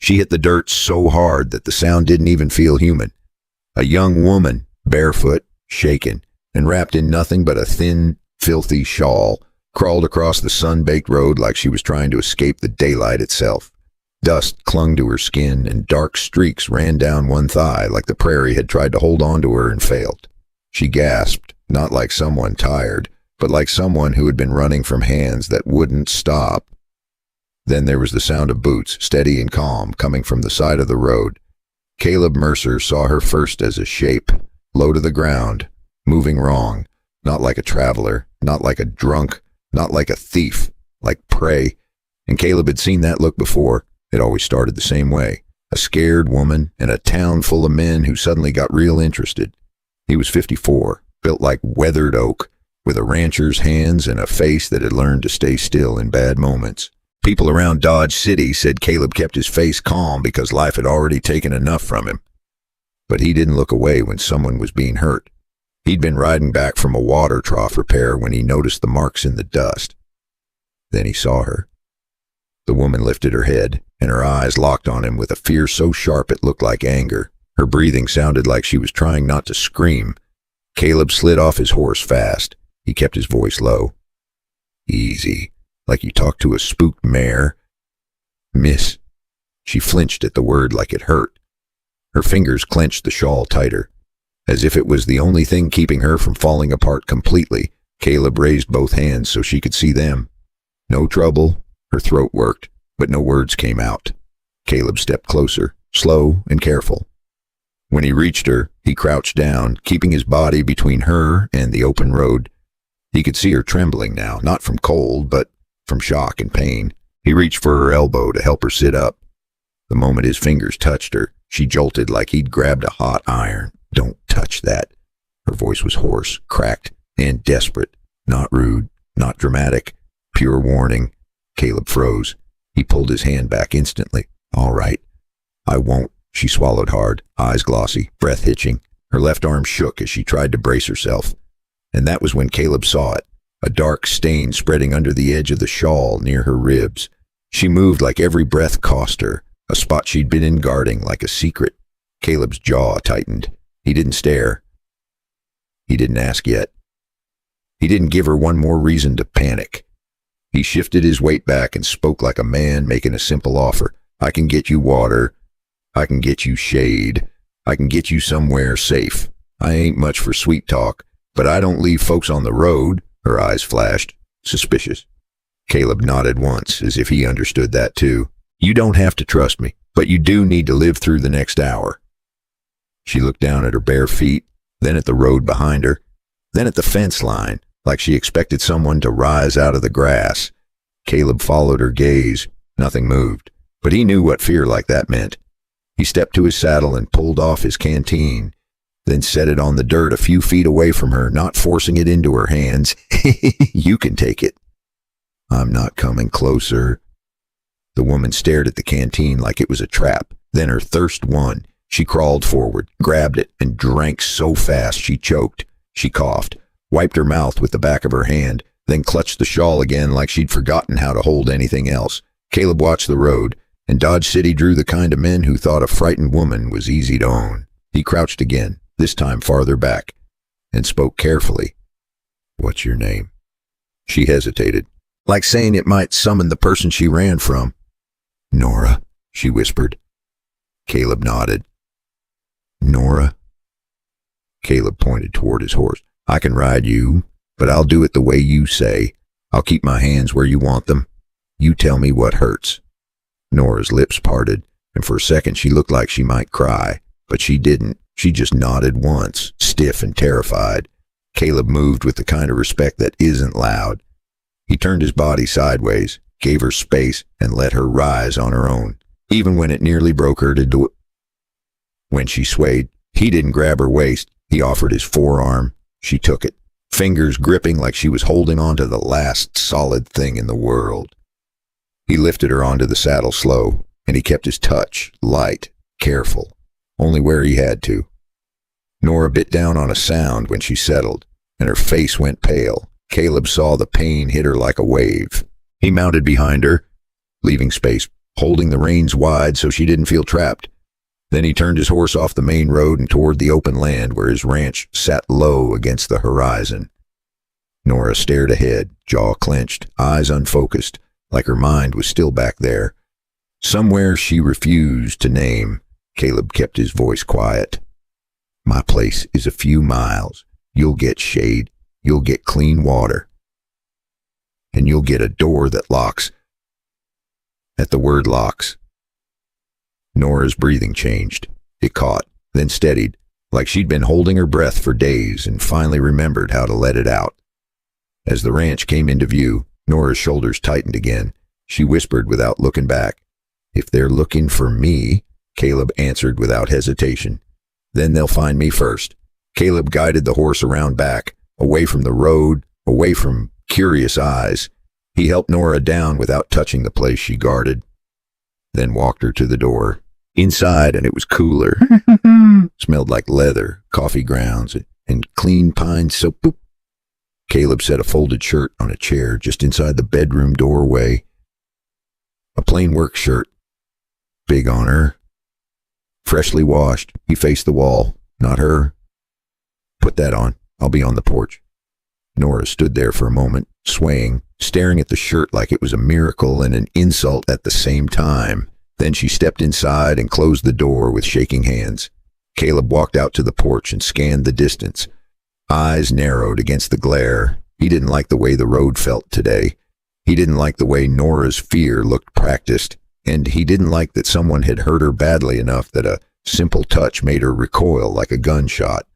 She hit the dirt so hard that the sound didn't even feel human. A young woman, barefoot, shaken, and wrapped in nothing but a thin, filthy shawl, crawled across the sun-baked road like she was trying to escape the daylight itself. Dust clung to her skin, and dark streaks ran down one thigh like the prairie had tried to hold on to her and failed. She gasped, not like someone tired, but like someone who had been running from hands that wouldn't stop. Then there was the sound of boots, steady and calm, coming from the side of the road. Caleb Mercer saw her first as a shape, low to the ground, moving wrong, not like a traveler, not like a drunk, not like a thief, like prey. And Caleb had seen that look before. It always started the same way. A scared woman in a town full of men who suddenly got real interested. He was 54, built like weathered oak, with a rancher's hands and a face that had learned to stay still in bad moments. People around Dodge City said Caleb kept his face calm because life had already taken enough from him. But he didn't look away when someone was being hurt. He'd been riding back from a water trough repair when he noticed the marks in the dust. Then he saw her. The woman lifted her head, and her eyes locked on him with a fear so sharp it looked like anger. Her breathing sounded like she was trying not to scream. Caleb slid off his horse fast. He kept his voice low. Easy, like you talk to a spooked mare. Miss. She flinched at the word like it hurt. Her fingers clenched the shawl tighter. As if it was the only thing keeping her from falling apart completely, Caleb raised both hands so she could see them. No trouble. Her throat worked, but no words came out. Caleb stepped closer, slow and careful. When he reached her, he crouched down, keeping his body between her and the open road. He could see her trembling now, not from cold, but from shock and pain. He reached for her elbow to help her sit up. The moment his fingers touched her, she jolted like he'd grabbed a hot iron. Don't touch that. Her voice was hoarse, cracked, and desperate. Not rude, not dramatic. Pure warning. Caleb froze. He pulled his hand back instantly. All right. I won't. She swallowed hard, eyes glossy, breath hitching. Her left arm shook as she tried to brace herself. And that was when Caleb saw it, a dark stain spreading under the edge of the shawl near her ribs. She moved like every breath cost her, a spot she'd been in guarding like a secret. Caleb's jaw tightened. He didn't stare. He didn't ask yet. He didn't give her one more reason to panic. He shifted his weight back and spoke like a man making a simple offer. I can get you water. I can get you shade. I can get you somewhere safe. I ain't much for sweet talk, but I don't leave folks on the road. Her eyes flashed, suspicious. Caleb nodded once, as if he understood that too. You don't have to trust me, but you do need to live through the next hour. She looked down at her bare feet, then at the road behind her, then at the fence line, like she expected someone to rise out of the grass. Caleb followed her gaze. Nothing moved, but he knew what fear like that meant. He stepped to his saddle and pulled off his canteen, then set it on the dirt a few feet away from her, not forcing it into her hands. You can take it. I'm not coming closer. The woman stared at the canteen like it was a trap. Then her thirst won. She crawled forward, grabbed it, and drank so fast she choked. She coughed, wiped her mouth with the back of her hand, then clutched the shawl again like she'd forgotten how to hold anything else. Caleb watched the road, and Dodge City drew the kind of men who thought a frightened woman was easy to own. He crouched again, this time farther back, and spoke carefully. What's your name? She hesitated, like saying it might summon the person she ran from. Nora, she whispered. Caleb nodded. Nora? Caleb pointed toward his horse. I can ride you, but I'll do it the way you say. I'll keep my hands where you want them. You tell me what hurts. Nora's lips parted, and for a second she looked like she might cry, but she didn't. She just nodded once, stiff and terrified. Caleb moved with the kind of respect that isn't loud. He turned his body sideways, gave her space, and let her rise on her own, even when it nearly broke her to do it. When she swayed, he didn't grab her waist. He offered his forearm. She took it, fingers gripping like she was holding on to the last solid thing in the world. He lifted her onto the saddle slow, and he kept his touch light, careful, only where he had to. Nora bit down on a sound when she settled, and her face went pale. Caleb saw the pain hit her like a wave. He mounted behind her, leaving space holding the reins wide so she didn't feel trapped. Then he turned his horse off the main road and toward the open land where his ranch sat low against the horizon. Nora stared ahead, jaw clenched, eyes unfocused, like her mind was still back there. Somewhere she refused to name. Caleb kept his voice quiet. My place is a few miles. You'll get shade. You'll get clean water. And you'll get a door that locks. At the word locks, Nora's breathing changed. It caught, then steadied, like she'd been holding her breath for days and finally remembered how to let it out. As the ranch came into view, Nora's shoulders tightened again. She whispered without looking back. If they're looking for me, Caleb answered without hesitation. Then they'll find me first. Caleb guided the horse around back, away from the road, away from curious eyes. He helped Nora down without touching the place she guarded, then walked her to the door. Inside, and it was cooler. Smelled like leather, coffee grounds, and clean pine soap. Boop. Caleb set a folded shirt on a chair just inside the bedroom doorway. A plain work shirt. Big on her. Freshly washed. He faced the wall. Not her. Put that on. I'll be on the porch. Nora stood there for a moment, swaying, staring at the shirt like it was a miracle and an insult at the same time. Then she stepped inside and closed the door with shaking hands. Caleb walked out to the porch and scanned the distance. Eyes narrowed against the glare. He didn't like the way the road felt today. He didn't like the way Nora's fear looked practiced. And he didn't like that someone had hurt her badly enough that a simple touch made her recoil like a gunshot.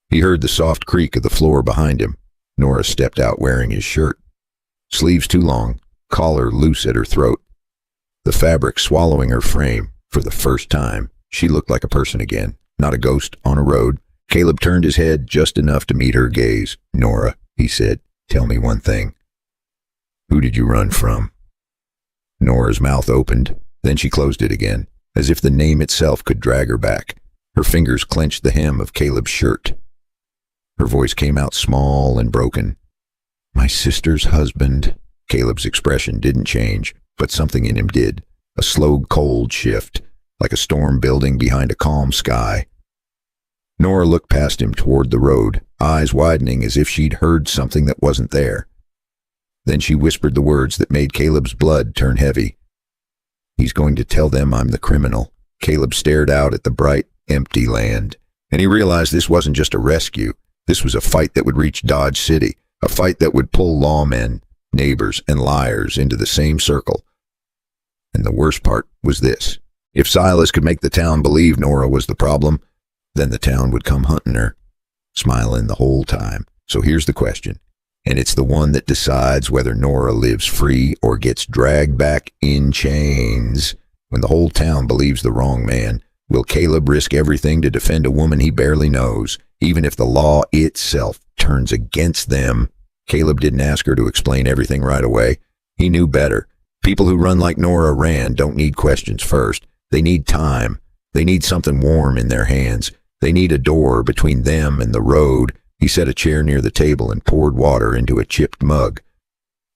He heard the soft creak of the floor behind him. Nora stepped out wearing his shirt. Sleeves too long, collar loose at her throat. The fabric swallowing her frame. For the first time, she looked like a person again, not a ghost on a road. Caleb turned his head just enough to meet her gaze. Nora, he said, tell me one thing. Who did you run from? Nora's mouth opened, then she closed it again, as if the name itself could drag her back. Her fingers clenched the hem of Caleb's shirt. Her voice came out small and broken. My sister's husband. Caleb's expression didn't change, but something in him did. A slow, cold shift, like a storm building behind a calm sky. Nora looked past him toward the road, eyes widening as if she'd heard something that wasn't there. Then she whispered the words that made Caleb's blood turn heavy. He's going to tell them I'm the criminal. Caleb stared out at the bright, empty land, and he realized this wasn't just a rescue. This was a fight that would reach Dodge City, a fight that would pull lawmen, neighbors, and liars into the same circle. And the worst part was this. If Silas could make the town believe Nora was the problem, then the town would come hunting her, smiling the whole time. So here's the question, and it's the one that decides whether Nora lives free or gets dragged back in chains. When the whole town believes the wrong man, will Caleb risk everything to defend a woman he barely knows, even if the law itself turns against them? Caleb didn't ask her to explain everything right away. He knew better. People who run like Nora ran don't need questions first. They need time. They need something warm in their hands. They need a door between them and the road. He set a chair near the table and poured water into a chipped mug.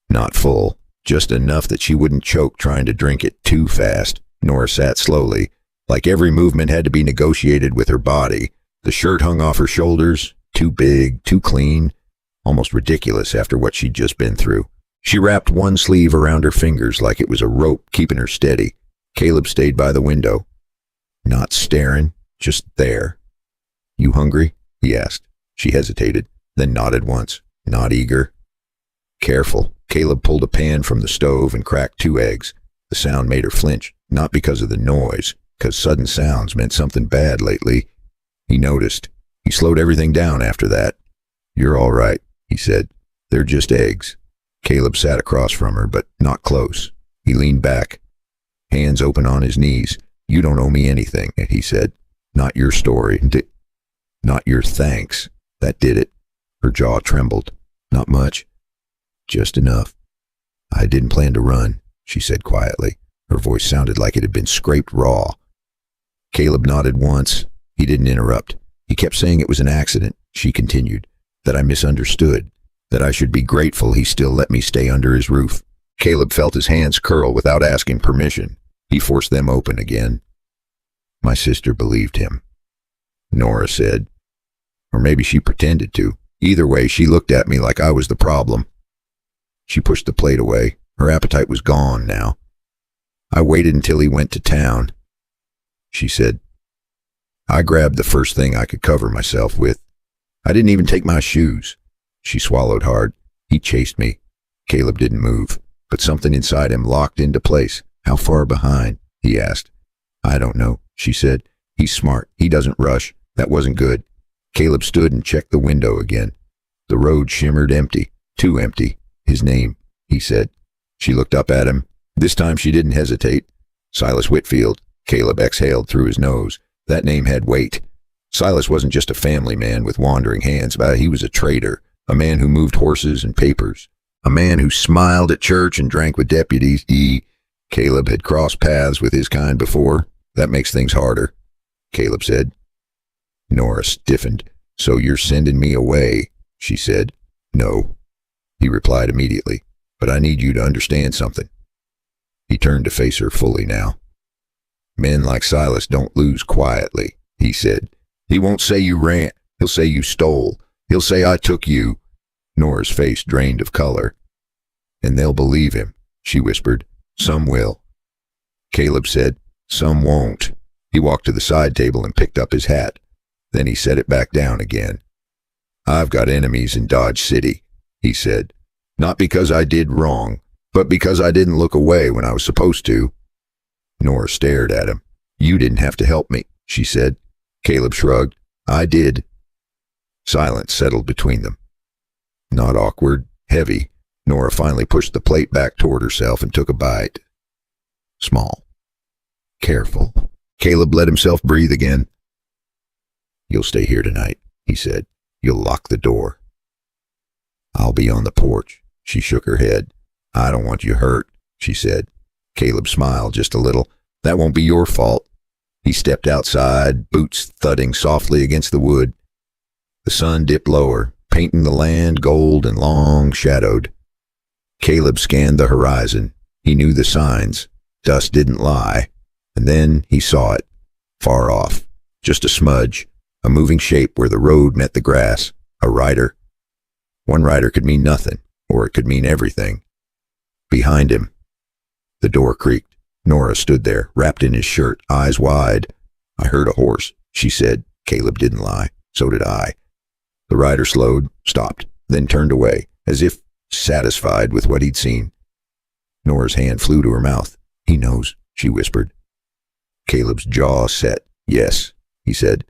Not full, just enough that she wouldn't choke trying to drink it too fast. Nora sat slowly, like every movement had to be negotiated with her body. The shirt hung off her shoulders, too big, too clean, almost ridiculous after what she'd just been through. She wrapped one sleeve around her fingers like it was a rope keeping her steady. Caleb stayed by the window, not staring, just there. You hungry? He asked. She hesitated, then nodded once, not eager. Careful. Caleb pulled a pan from the stove and cracked 2 eggs. The sound made her flinch, not because of the noise, because sudden sounds meant something bad lately. He noticed. He slowed everything down after that. You're all right, he said. They're just eggs. Caleb sat across from her, but not close. He leaned back, hands open on his knees. You don't owe me anything, he said. Not your story. Not your thanks. That did it. Her jaw trembled. Not much. Just enough. I didn't plan to run, she said quietly. Her voice sounded like it had been scraped raw. Caleb nodded once. He didn't interrupt. He kept saying it was an accident, she continued, that I misunderstood, that I should be grateful he still let me stay under his roof. Caleb felt his hands curl without asking permission. He forced them open again. My sister believed him, Nora said. Or maybe she pretended to. Either way, she looked at me like I was the problem. She pushed the plate away. Her appetite was gone now. I waited until he went to town, she said. I grabbed the first thing I could cover myself with. I didn't even take my shoes. She swallowed hard. He chased me. Caleb didn't move, but something inside him locked into place. How far behind? He asked. I don't know, she said. He's smart. He doesn't rush. That wasn't good. Caleb stood and checked the window again. The road shimmered empty. Too empty. His name, he said. She looked up at him. This time she didn't hesitate. Silas Whitfield. Caleb exhaled through his nose. That name had weight. Silas wasn't just a family man with wandering hands, but he was a trader, a man who moved horses and papers, a man who smiled at church and drank with deputies. Caleb had crossed paths with his kind before. That makes things harder, Caleb said. Nora stiffened. So you're sending me away, she said. No, he replied immediately, but I need you to understand something. He turned to face her fully now. Men like Silas don't lose quietly, he said. He won't say you ran. He'll say you stole. He'll say I took you. Nora's face drained of color. And they'll believe him, she whispered. Some will. Caleb said, some won't. He walked to the side table and picked up his hat. Then he set it back down again. I've got enemies in Dodge City, he said. Not because I did wrong, but because I didn't look away when I was supposed to. Nora stared at him. You didn't have to help me, she said. Caleb shrugged. I did. Silence settled between them. Not awkward, heavy. Nora finally pushed the plate back toward herself and took a bite. Small. Careful. Caleb let himself breathe again. You'll stay here tonight, he said. You'll lock the door. I'll be on the porch. She shook her head. I don't want you hurt, she said. Caleb smiled just a little. That won't be your fault. He stepped outside, boots thudding softly against the wood. The sun dipped lower, painting the land gold and long shadowed. Caleb scanned the horizon. He knew the signs. Dust didn't lie. And then he saw it, far off, just a smudge, a moving shape where the road met the grass, a rider. One rider could mean nothing, or it could mean everything. Behind him, the door creaked. Nora stood there, wrapped in his shirt, eyes wide. I heard a horse, she said. Caleb didn't lie. So did I. The rider slowed, stopped, then turned away, as if satisfied with what he'd seen. Nora's hand flew to her mouth. He knows, she whispered. Caleb's jaw set. Yes, he said.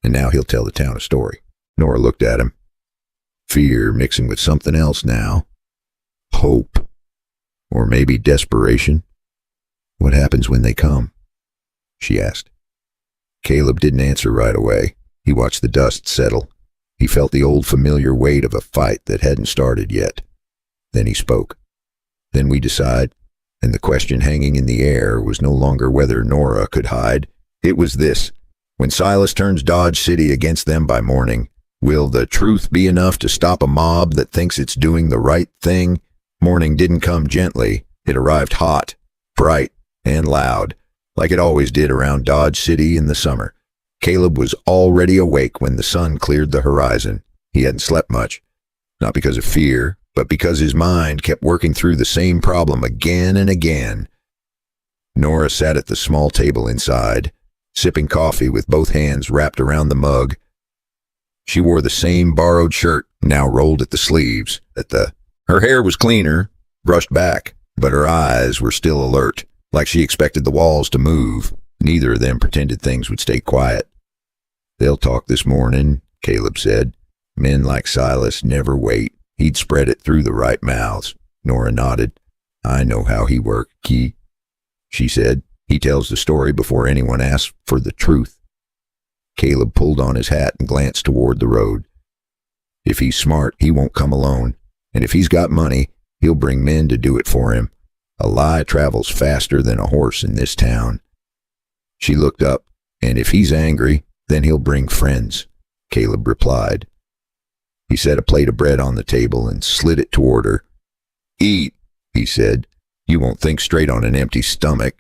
And now he'll tell the town a story. Nora looked at him. Fear mixing with something else now. Hope. Or maybe desperation. What happens when they come? She asked. Caleb didn't answer right away. He watched the dust settle. He felt the old familiar weight of a fight that hadn't started yet. Then he spoke. Then we decide, and the question hanging in the air was no longer whether Nora could hide. It was this. When Silas turns Dodge City against them by morning, will the truth be enough to stop a mob that thinks it's doing the right thing? Morning didn't come gently. It arrived hot, bright, and loud, like it always did around Dodge City in the summer. Caleb was already awake when the sun cleared the horizon. He hadn't slept much, not because of fear, but because his mind kept working through the same problem again and again. Nora sat at the small table inside, sipping coffee with both hands wrapped around the mug. She wore the same borrowed shirt, now rolled at the sleeves. Her hair was cleaner, brushed back, but her eyes were still alert, like she expected the walls to move. Neither of them pretended things would stay quiet. They'll talk this morning, Caleb said. Men like Silas never wait. He'd spread it through the right mouths. Nora nodded. I know how he worked, she said. He tells the story before anyone asks for the truth. Caleb pulled on his hat and glanced toward the road. If he's smart, he won't come alone. And if he's got money, he'll bring men to do it for him. A lie travels faster than a horse in this town. She looked up. And if he's angry, then he'll bring friends, Caleb replied. He set a plate of bread on the table and slid it toward her. Eat, he said. You won't think straight on an empty stomach.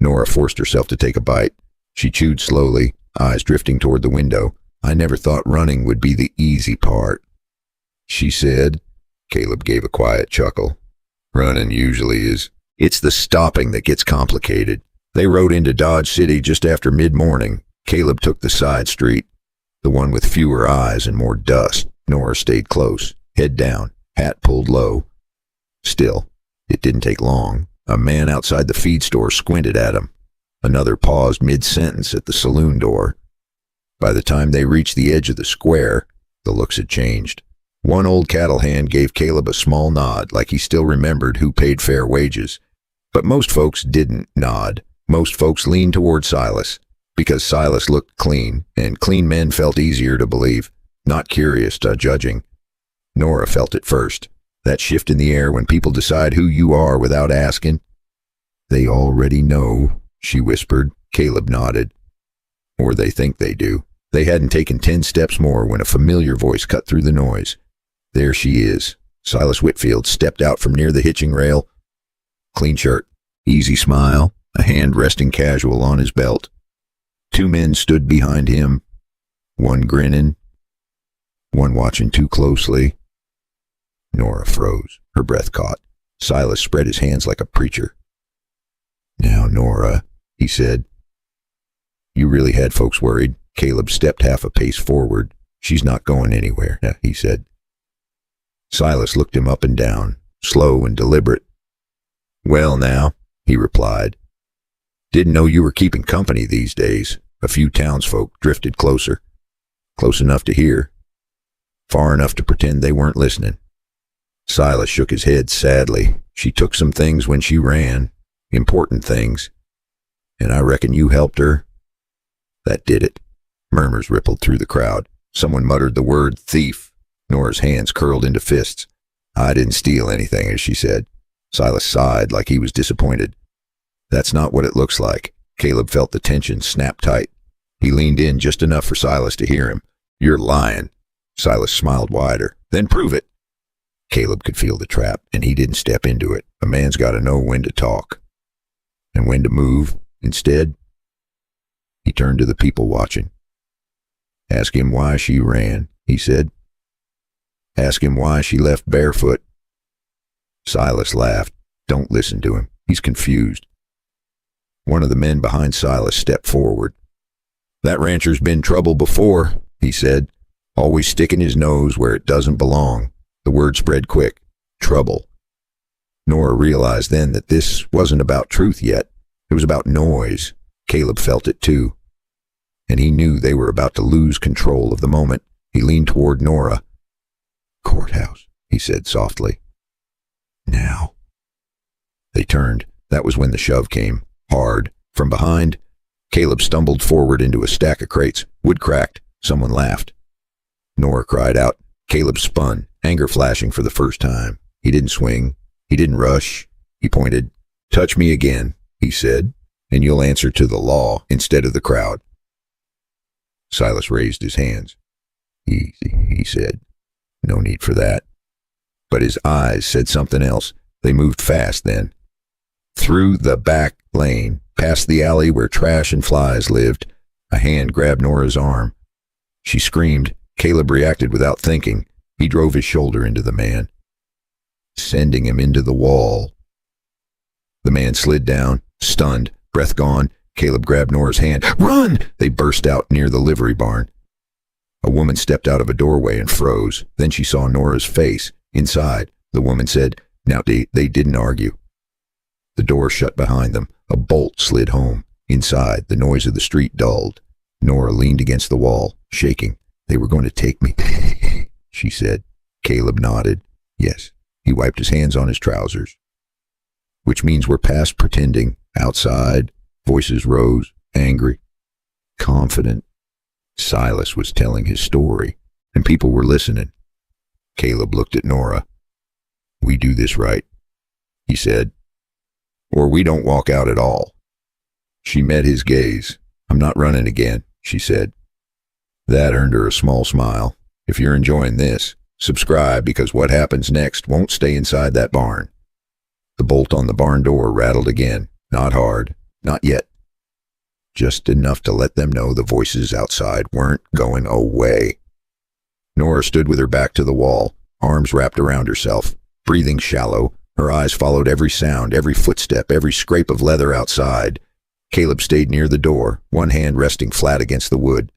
Nora forced herself to take a bite. She chewed slowly, eyes drifting toward the window. I never thought running would be the easy part, she said. Caleb gave a quiet chuckle. Running usually is. It's the stopping that gets complicated. They rode into Dodge City just after mid-morning. Caleb took the side street, the one with fewer eyes and more dust. Nora stayed close, head down, hat pulled low. Still, it didn't take long. A man outside the feed store squinted at him. Another paused mid-sentence at the saloon door. By the time they reached the edge of the square, the looks had changed. One old cattle hand gave Caleb a small nod, like he still remembered who paid fair wages. But most folks didn't nod. Most folks leaned toward Silas, because Silas looked clean, and clean men felt easier to believe, not curious to judging. Nora felt it first. That shift in the air when people decide who you are without asking. They already know, she whispered. Caleb nodded. Or they think they do. They hadn't taken 10 steps more when a familiar voice cut through the noise. There she is. Silas Whitfield stepped out from near the hitching rail. Clean shirt, easy smile, a hand resting casual on his belt. Two men stood behind him, one grinning, one watching too closely. Nora froze, her breath caught. Silas spread his hands like a preacher. Now, Nora, he said. You really had folks worried. Caleb stepped half a pace forward. She's not going anywhere, he said. Silas looked him up and down, slow and deliberate. Well now, he replied. Didn't know you were keeping company these days. A few townsfolk drifted closer. Close enough to hear. Far enough to pretend they weren't listening. Silas shook his head sadly. She took some things when she ran. Important things. And I reckon you helped her. That did it. Murmurs rippled through the crowd. Someone muttered the word thief. Nora's hands curled into fists. I didn't steal anything, as she said. Silas sighed like he was disappointed. That's not what it looks like. Caleb felt the tension snap tight. He leaned in just enough for Silas to hear him. You're lying. Silas smiled wider. Then prove it. Caleb could feel the trap, and he didn't step into it. A man's got to know when to talk and when to move. Instead, he turned to the people watching. Ask him why she ran, he said. Ask him why she left barefoot. Silas laughed. Don't listen to him. He's confused. One of the men behind Silas stepped forward. That rancher's been trouble before, he said, always sticking his nose where it doesn't belong. The word spread quick. Trouble. Nora realized then that this wasn't about truth yet. It was about noise. Caleb felt it too. And he knew they were about to lose control of the moment. He leaned toward Nora. Courthouse, he said softly. Now. They turned. That was when the shove came. Hard. From behind, Caleb stumbled forward into a stack of crates. Wood cracked. Someone laughed. Nora cried out. Caleb spun, anger flashing for the first time. He didn't swing. He didn't rush. He pointed. Touch me again, he said, and you'll answer to the law instead of the crowd. Silas raised his hands. Easy, he said. No need for that. But his eyes said something else. They moved fast then. Through the back lane, past the alley where trash and flies lived, a hand grabbed Nora's arm. She screamed. Caleb reacted without thinking. He drove his shoulder into the man, sending him into the wall. The man slid down, stunned, breath gone. Caleb grabbed Nora's hand. Run! They burst out near the livery barn. A woman stepped out of a doorway and froze. Then she saw Nora's face. Inside, the woman said, Now they didn't argue. The door shut behind them. A bolt slid home. Inside, the noise of the street dulled. Nora leaned against the wall, shaking. They were going to take me, she said. Caleb nodded. Yes. He wiped his hands on his trousers. Which means we're past pretending. Outside, voices rose, angry, confident. Silas was telling his story, and people were listening. Caleb looked at Nora. We do this right, he said, or we don't walk out at all. She met his gaze. I'm not running again, she said. That earned her a small smile. If you're enjoying this, subscribe because what happens next won't stay inside that barn. The bolt on the barn door rattled again. Not hard. Not yet. Just enough to let them know the voices outside weren't going away. Nora stood with her back to the wall, arms wrapped around herself, breathing shallow. Her eyes followed every sound, every footstep, every scrape of leather outside. Caleb stayed near the door, one hand resting flat against the wood,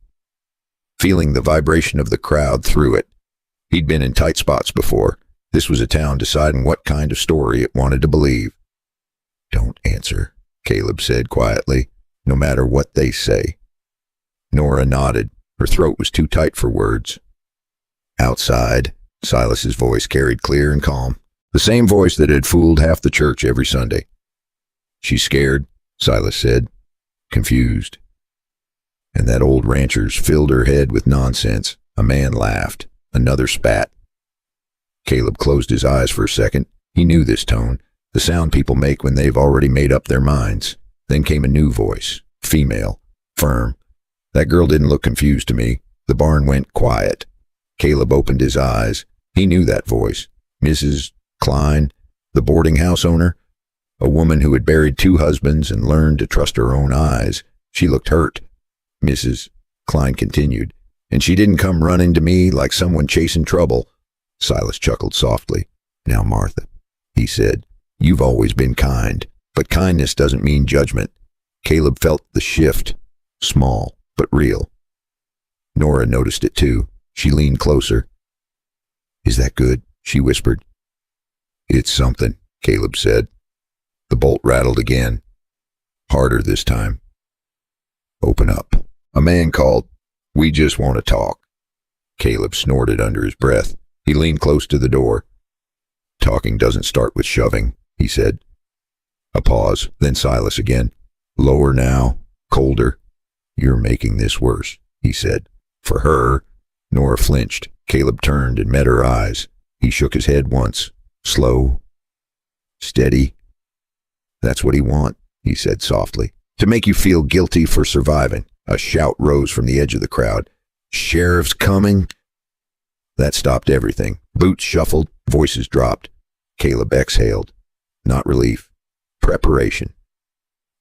feeling the vibration of the crowd through it. He'd been in tight spots before. This was a town deciding what kind of story it wanted to believe. "Don't answer," Caleb said quietly, "no matter what they say." Nora nodded. Her throat was too tight for words. Outside, Silas's voice carried clear and calm, the same voice that had fooled half the church every Sunday. "She's scared," Silas said, confused. And that old rancher's filled her head with nonsense. A man laughed. Another spat. Caleb closed his eyes for a second. He knew this tone, the sound people make when they've already made up their minds. Then came a new voice, female, firm. That girl didn't look confused to me. The barn went quiet. Caleb opened his eyes. He knew that voice. Mrs. Klein, the boarding house owner, a woman who had buried 2 husbands and learned to trust her own eyes. She looked hurt. Mrs. Klein continued, "And she didn't come running to me like someone chasing trouble." Silas chuckled softly. "Now, Martha," he said, "you've always been kind, but kindness doesn't mean judgment." Caleb felt the shift, small but real. Nora noticed it too. She leaned closer. "Is that good?" she whispered. "It's something," Caleb said. The bolt rattled again, harder this time. "Open up," a man called. "We just want to talk." Caleb snorted under his breath. He leaned close to the door. "Talking doesn't start with shoving," he said. A pause, then Silas again. "Lower now, colder." "You're making this worse," he said. For her. Nora flinched. Caleb turned and met her eyes. He shook his head once. Slow. Steady. "That's what he want," he said softly. "To make you feel guilty for surviving." A shout rose from the edge of the crowd. "Sheriff's coming!" That stopped everything. Boots shuffled, voices dropped. Caleb exhaled. Not relief. Preparation.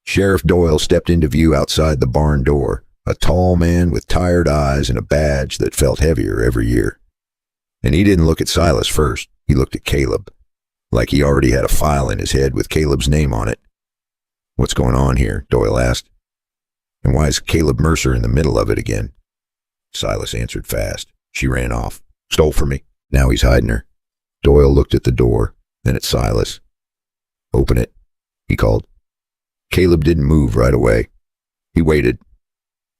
Sheriff Doyle stepped into view outside the barn door, a tall man with tired eyes and a badge that felt heavier every year. And he didn't look at Silas first. He looked at Caleb, like he already had a file in his head with Caleb's name on it. "What's going on here?" Doyle asked. "And why is Caleb Mercer in the middle of it again?" Silas answered fast. "She ran off. Stole from me. Now he's hiding her." Doyle looked at the door, then at Silas. "Open it," he called. Caleb didn't move right away. He waited.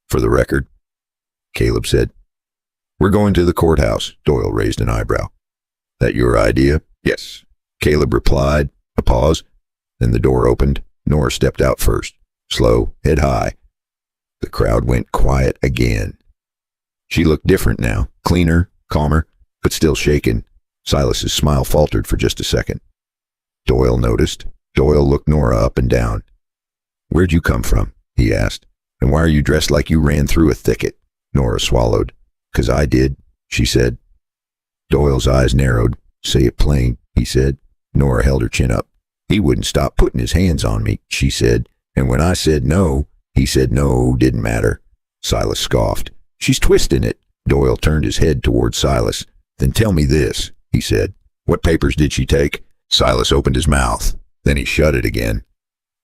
"For the record," Caleb said. "We're going to the courthouse." Doyle raised an eyebrow. "That your idea?" "Yes," Caleb replied. A pause. Then the door opened. Nora stepped out first. Slow, head high. The crowd went quiet again. She looked different now, cleaner, calmer, but still shaken. Silas's smile faltered for just a second. Doyle noticed. Doyle looked Nora up and down. "Where'd you come from?" he asked. "And why are you dressed like you ran through a thicket?" Nora swallowed. "'Cause I did," she said. Doyle's eyes narrowed. "Say it plain," he said. Nora held her chin up. "He wouldn't stop putting his hands on me," she said. "And when I said no, he said no didn't matter." Silas scoffed. "She's twisting it." Doyle turned his head toward Silas. "Then tell me this," he said. "What papers did she take?" Silas opened his mouth. Then he shut it again.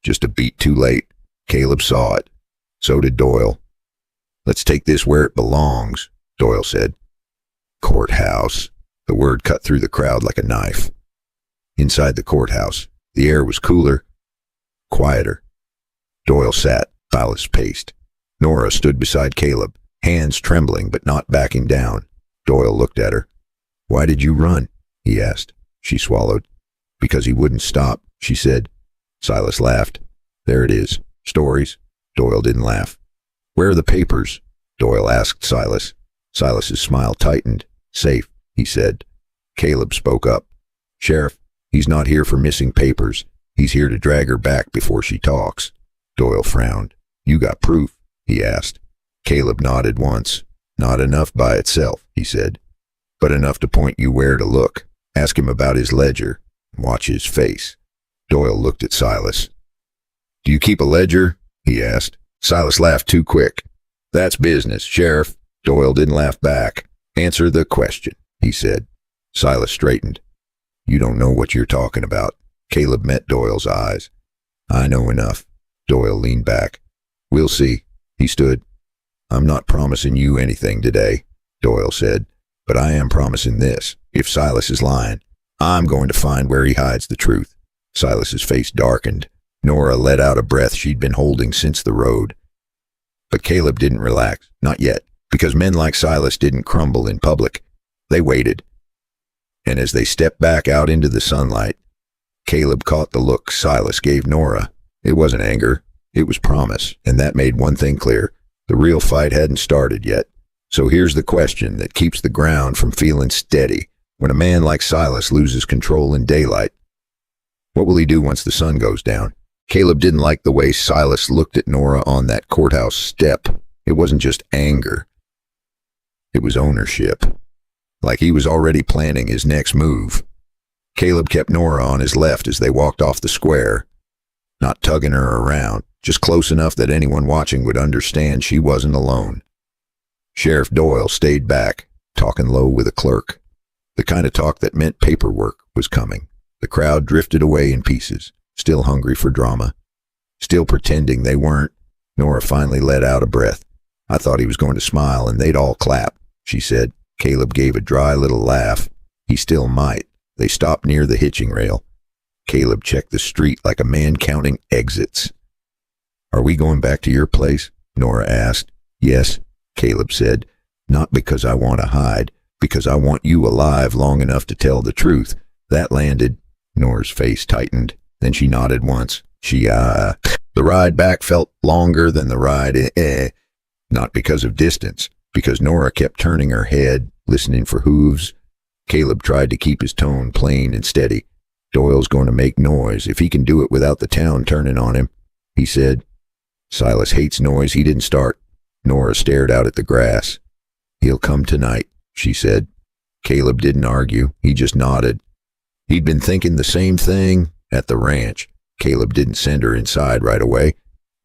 Just a beat too late. Caleb saw it. So did Doyle. "Let's take this where it belongs," Doyle said. Courthouse. The word cut through the crowd like a knife. Inside the courthouse, the air was cooler, quieter. Doyle sat. Silas paced. Nora stood beside Caleb, hands trembling but not backing down. Doyle looked at her. "Why did you run?" he asked. She swallowed. "Because he wouldn't stop," she said. Silas laughed. "There it is. Stories." Doyle didn't laugh. "Where are the papers?" Doyle asked Silas. Silas's smile tightened. "Safe," he said. Caleb spoke up. "Sheriff, he's not here for missing papers. He's here to drag her back before she talks." Doyle frowned. "You got proof?" he asked. Caleb nodded once. "Not enough by itself," he said, "but enough to point you where to look. Ask him about his ledger. Watch his face." Doyle looked at Silas. Do you keep a ledger? He asked. Silas laughed too quick. That's business, Sheriff. Doyle didn't laugh back. Answer the question, he said. Silas straightened. You don't know what you're talking about. Caleb met Doyle's eyes. I know enough. Doyle leaned back. We'll see. He stood. I'm not promising you anything today, Doyle said, but I am promising this. If Silas is lying, I'm going to find where he hides the truth. Silas's face darkened. Nora let out a breath she'd been holding since the road. But Caleb didn't relax, not yet, because men like Silas didn't crumble in public. They waited. And as they stepped back out into the sunlight, Caleb caught the look Silas gave Nora. It wasn't anger, it was promise, and that made one thing clear. The real fight hadn't started yet. So here's the question that keeps the ground from feeling steady when a man like Silas loses control in daylight. What will he do once the sun goes down? Caleb didn't like the way Silas looked at Nora on that courthouse step. It wasn't just anger. It was ownership. Like he was already planning his next move. Caleb kept Nora on his left as they walked off the square, not tugging her around, just close enough that anyone watching would understand she wasn't alone. Sheriff Doyle stayed back, talking low with a clerk, the kind of talk that meant paperwork was coming. The crowd drifted away in pieces, still hungry for drama, still pretending they weren't. Nora finally let out a breath. I thought he was going to smile and they'd all clap, she said. Caleb gave a dry little laugh. He still might. They stopped near the hitching rail. Caleb checked the street like a man counting exits. Are we going back to your place? Nora asked. Yes, Caleb said. Not because I want to hide, because I want you alive long enough to tell the truth. That landed. Nora's face tightened. Then she nodded once. The ride back felt longer than the ride, not because of distance, because Nora kept turning her head, listening for hooves. Caleb tried to keep his tone plain and steady. Doyle's going to make noise if he can do it without the town turning on him, he said. Silas hates noise he didn't start. Nora stared out at the grass. He'll come tonight, she said. Caleb didn't argue. He just nodded. He'd been thinking the same thing at the ranch. Caleb didn't send her inside right away.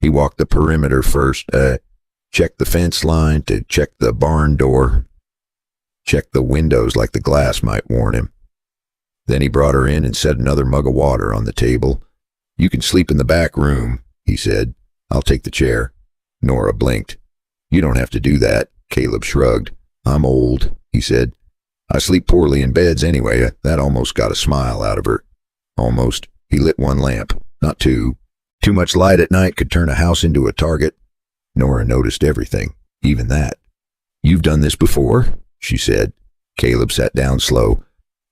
He walked the perimeter first, checked the fence line, to check the barn door, checked the windows like the glass might warn him. Then he brought her in and set another mug of water on the table. You can sleep in the back room, he said. I'll take the chair. Nora blinked. You don't have to do that, Caleb shrugged. I'm old, he said. I sleep poorly in beds anyway. That almost got a smile out of her. Almost. He lit one lamp, not two. Too much light at night could turn a house into a target. Nora noticed everything, even that. You've done this before, she said. Caleb sat down slow.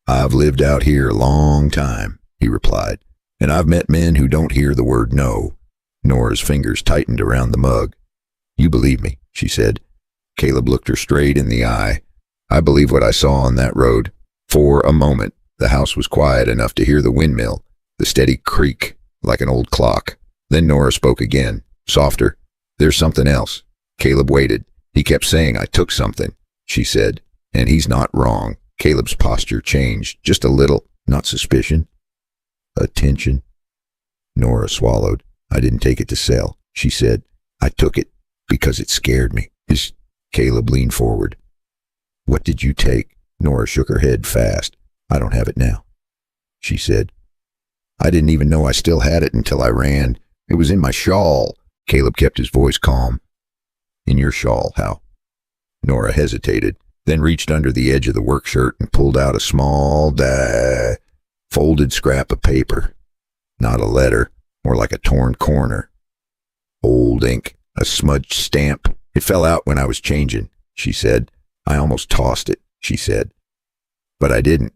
I've lived out here a long time, he replied, and I've met men who don't hear the word no. Nora's fingers tightened around the mug. You believe me, she said. Caleb looked her straight in the eye. I believe what I saw on that road. For a moment, the house was quiet enough to hear the windmill, the steady creak like an old clock. Then Nora spoke again, softer. There's something else. Caleb waited. He kept saying I took something, she said. And he's not wrong. Caleb's posture changed, just a little, not suspicion. Attention. Nora swallowed. I didn't take it to sell, she said. I took it because it scared me. Caleb leaned forward. What did you take? Nora shook her head fast. I don't have it now, she said. I didn't even know I still had it until I ran. It was in my shawl. Caleb kept his voice calm. In your shawl, how? Nora hesitated, then reached under the edge of the work shirt and pulled out a small, folded scrap of paper. Not a letter, more like a torn corner. Old ink, a smudged stamp. It fell out when I was changing, she said. I almost tossed it, she said. But I didn't,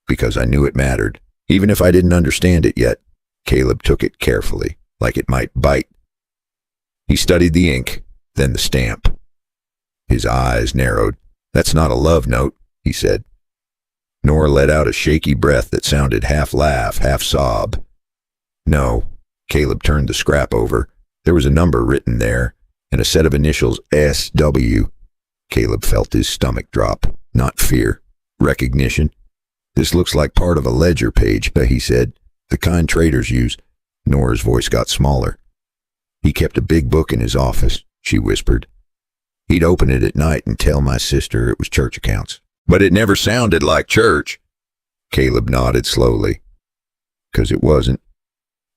because I knew it mattered, even if I didn't understand it yet. Caleb took it carefully, like it might bite. He studied the ink, then the stamp. His eyes narrowed. That's not a love note, he said. Nora let out a shaky breath that sounded half laugh, half sob. No. Caleb turned the scrap over. There was a number written there, and a set of initials S.W. Caleb felt his stomach drop. Not fear. Recognition. This looks like part of a ledger page, he said. The kind traders use. Nora's voice got smaller. He kept a big book in his office, she whispered. He'd open it at night and tell my sister it was church accounts. But it never sounded like church. Caleb nodded slowly. 'Cause it wasn't.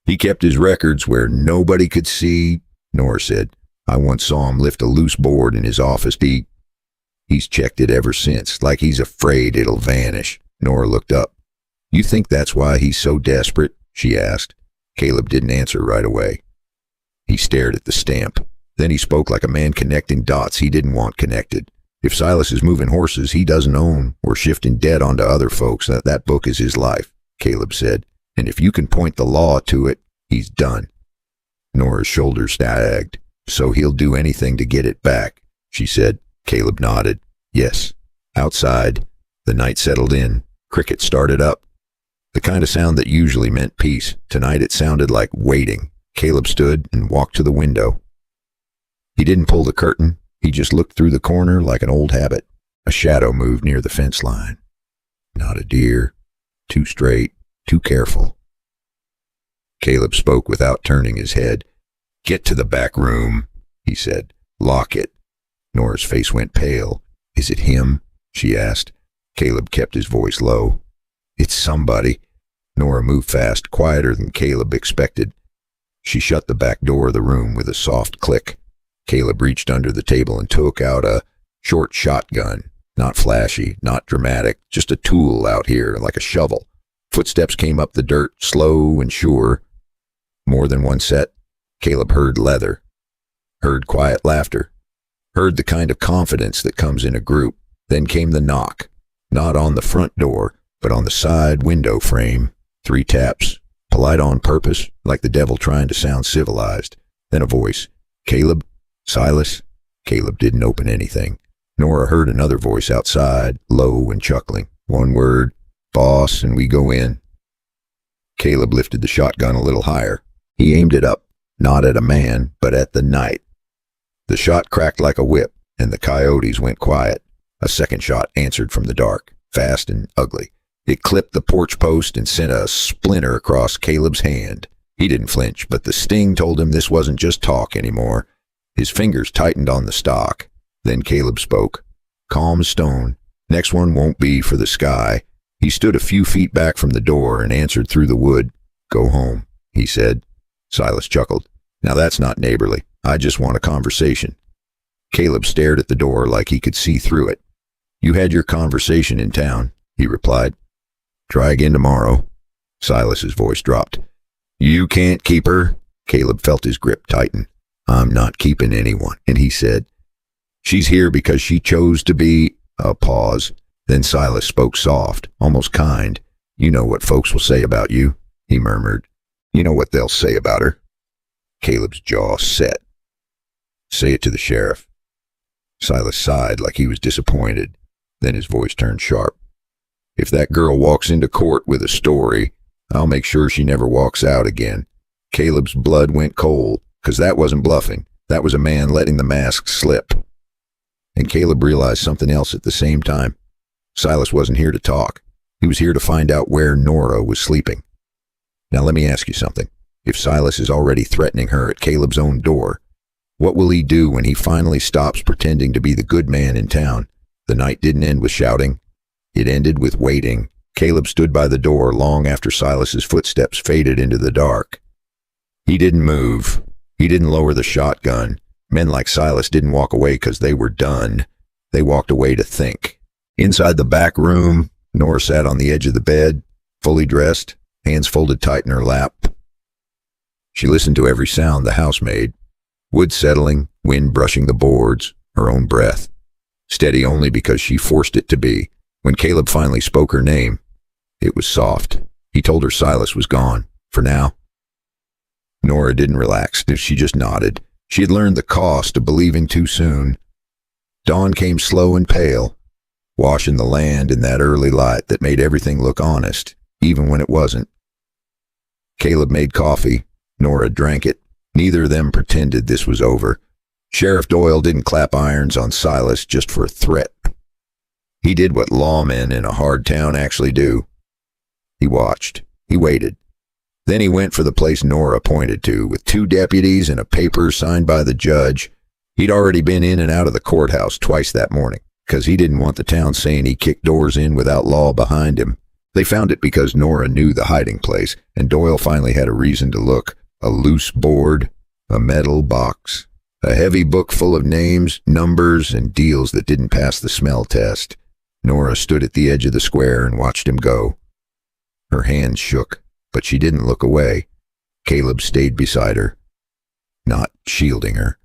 He kept his records where nobody could see, Nora said. I once saw him lift a loose board in his office. He's checked it ever since, like he's afraid it'll vanish. Nora looked up. You think that's why he's so desperate? She asked. Caleb didn't answer right away. He stared at the stamp. Then he spoke like a man connecting dots he didn't want connected. If Silas is moving horses he doesn't own or shifting debt onto other folks, that book is his life, Caleb said. And if you can point the law to it, he's done. Nora's shoulders sagged. So he'll do anything to get it back, she said. Caleb nodded. Yes. Outside, the night settled in. Cricket started up. The kind of sound that usually meant peace. Tonight it sounded like waiting. Caleb stood and walked to the window. He didn't pull the curtain. He just looked through the corner like an old habit. A shadow moved near the fence line. Not a deer. Too straight. Too careful. Caleb spoke without turning his head. Get to the back room, he said. Lock it. Nora's face went pale. Is it him? She asked. Caleb kept his voice low. It's somebody. Nora moved fast, quieter than Caleb expected. She shut the back door of the room with a soft click. Caleb reached under the table and took out a short shotgun. Not flashy, not dramatic, just a tool out here, like a shovel. Footsteps came up the dirt, slow and sure. More than one set. Caleb heard leather, heard quiet laughter, heard the kind of confidence that comes in a group. Then came the knock, not on the front door, but on the side window frame. 3 taps, polite on purpose, like the devil trying to sound civilized. Then a voice, Caleb, Silas. Caleb didn't open anything. Nora heard another voice outside, low and chuckling. One word, boss, and we go in. Caleb lifted the shotgun a little higher. He aimed it up. Not at a man, but at the night. The shot cracked like a whip, and the coyotes went quiet. A second shot answered from the dark, fast and ugly. It clipped the porch post and sent a splinter across Caleb's hand. He didn't flinch, but the sting told him this wasn't just talk anymore. His fingers tightened on the stock. Then Caleb spoke. Calm as stone. Next one won't be for the sky. He stood a few feet back from the door and answered through the wood. Go home, he said. Silas chuckled. Now that's not neighborly. I just want a conversation. Caleb stared at the door like he could see through it. You had your conversation in town, he replied. Try again tomorrow. Silas's voice dropped. You can't keep her. Caleb felt his grip tighten. I'm not keeping anyone. And he said, she's here because she chose to be. A pause. Then Silas spoke soft, almost kind. You know what folks will say about you, he murmured. You know what they'll say about her. Caleb's jaw set. Say it to the sheriff. Silas sighed like he was disappointed. Then his voice turned sharp. If that girl walks into court with a story, I'll make sure she never walks out again. Caleb's blood went cold, 'cause that wasn't bluffing. That was a man letting the mask slip. And Caleb realized something else at the same time. Silas wasn't here to talk. He was here to find out where Nora was sleeping. Now let me ask you something. If Silas is already threatening her at Caleb's own door, what will he do when he finally stops pretending to be the good man in town? The night didn't end with shouting. It ended with waiting. Caleb stood by the door long after Silas's footsteps faded into the dark. He didn't move. He didn't lower the shotgun. Men like Silas didn't walk away because they were done. They walked away to think. Inside the back room, Nora sat on the edge of the bed, fully dressed, hands folded tight in her lap. She listened to every sound the house made. Wood settling, wind brushing the boards, her own breath. Steady only because she forced it to be. When Caleb finally spoke her name, it was soft. He told her Silas was gone, for now. Nora didn't relax. She just nodded. She had learned the cost of believing too soon. Dawn came slow and pale, washing the land in that early light that made everything look honest, even when it wasn't. Caleb made coffee. Nora drank it. Neither of them pretended this was over. Sheriff Doyle didn't clap irons on Silas just for a threat. He did what lawmen in a hard town actually do. He watched. He waited. Then he went for the place Nora pointed to, with 2 deputies and a paper signed by the judge. He'd already been in and out of the courthouse twice that morning, because he didn't want the town saying he kicked doors in without law behind him. They found it because Nora knew the hiding place, and Doyle finally had a reason to look. A loose board, a metal box, a heavy book full of names, numbers, and deals that didn't pass the smell test. Nora stood at the edge of the square and watched him go. Her hands shook, but she didn't look away. Caleb stayed beside her, not shielding her,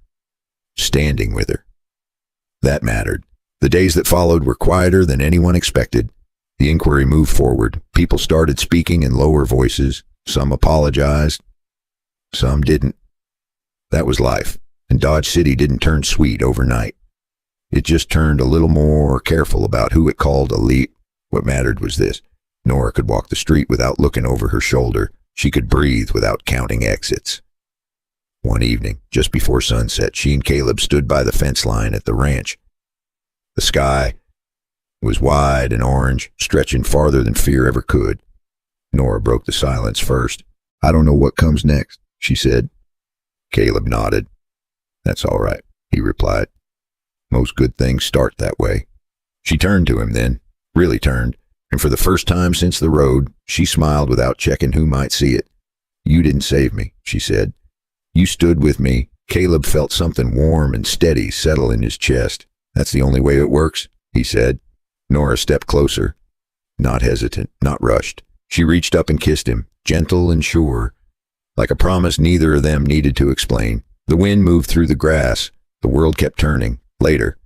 standing with her. That mattered. The days that followed were quieter than anyone expected. The inquiry moved forward. People started speaking in lower voices. Some apologized. Some didn't. That was life, and Dodge City didn't turn sweet overnight. It just turned a little more careful about who it called elite. What mattered was this. Nora could walk the street without looking over her shoulder. She could breathe without counting exits. One evening, just before sunset, she and Caleb stood by the fence line at the ranch. The sky was wide and orange, stretching farther than fear ever could. Nora broke the silence first. "I don't know what comes next," she said. Caleb nodded. "That's all right," he replied. "Most good things start that way." She turned to him then, really turned, and for the first time since the road, she smiled without checking who might see it. "You didn't save me," she said. "You stood with me." Caleb felt something warm and steady settle in his chest. "That's the only way it works," he said. Nora stepped closer, not hesitant, not rushed. She reached up and kissed him, gentle and sure, like a promise neither of them needed to explain. The wind moved through the grass. The world kept turning. Later,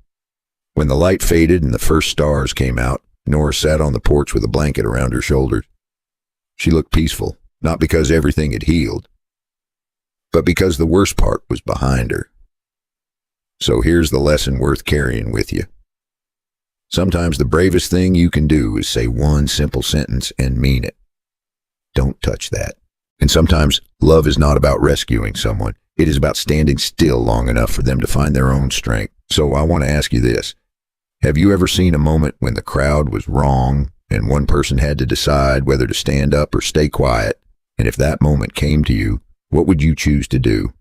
when the light faded and the first stars came out, Nora sat on the porch with a blanket around her shoulders. She looked peaceful, not because everything had healed, but because the worst part was behind her. So here's the lesson worth carrying with you. Sometimes the bravest thing you can do is say one simple sentence and mean it. Don't touch that. And sometimes love is not about rescuing someone. It is about standing still long enough for them to find their own strength. So I want to ask you this. Have you ever seen a moment when the crowd was wrong and one person had to decide whether to stand up or stay quiet? And if that moment came to you, what would you choose to do?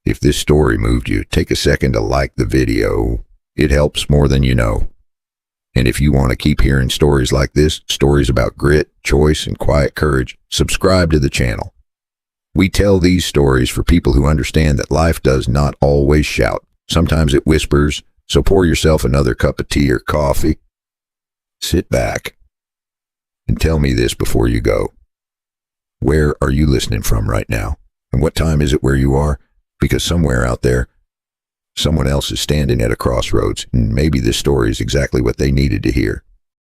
If this story moved you, take a second to like the video. It helps more than you know. And if you want to keep hearing stories like this, stories about grit, choice, and quiet courage, subscribe to the channel. We tell these stories for people who understand that life does not always shout. Sometimes it whispers, so pour yourself another cup of tea or coffee. Sit back and tell me this before you go. Where are you listening from right now? And what time is it where you are? Because somewhere out there, someone else is standing at a crossroads, and maybe this story is exactly what they needed to hear.